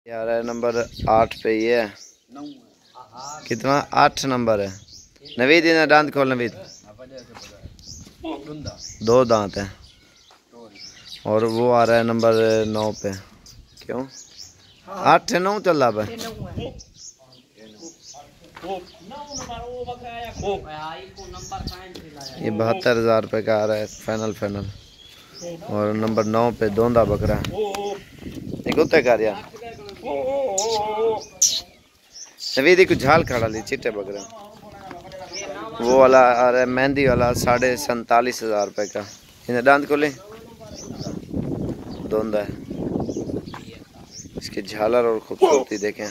यार है नंबर 8 पे ये है। कितना 8 नंबर है। नवीद इन्हें दांत खोल नवीद। 2 दांत है और वो आ रहा है नंबर 9 पे। क्यों 8 है 9 चल रहा है। ये 72,000 रुपये का आ रहा है फाइनल। और नंबर 9 पे दोंदा बकरा है। कुत्ते का यार नवीदी कुछ झाल खड़ा ली चिट्टे बकरा। वो वाला आ रहा है मेहंदी वाला 47,500 रुपये का। इन्हें दांत को ले दोंदा है। इसकी झालर और खूबसूरती देखें।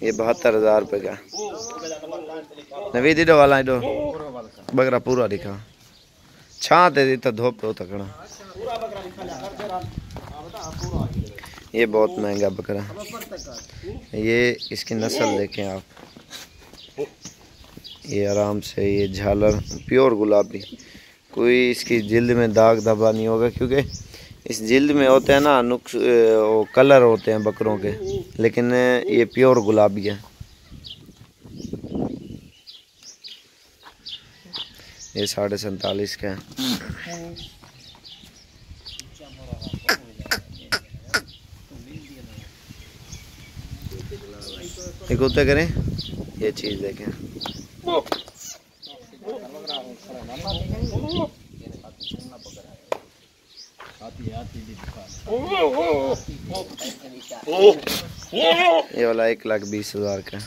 ये 72,000 रुपये का। नवीदी डो वाला डो बकरा पूरा दिखा छाते दी तो धोप पे तकड़ा। ये बहुत महंगा बकरा। ये इसकी नस्ल देखें आप। ये आराम से ये झालर प्योर गुलाबी। कोई इसकी जिल्द में दाग धब्बा नहीं होगा क्योंकि इस जिल्द में होते हैं ना नुक्स वो कलर होते हैं बकरों के, लेकिन ये प्योर गुलाबी है। ये 47.5 का है। एक कुत्ते करें ये चीज देखें। ये वाला 1,20,000 का।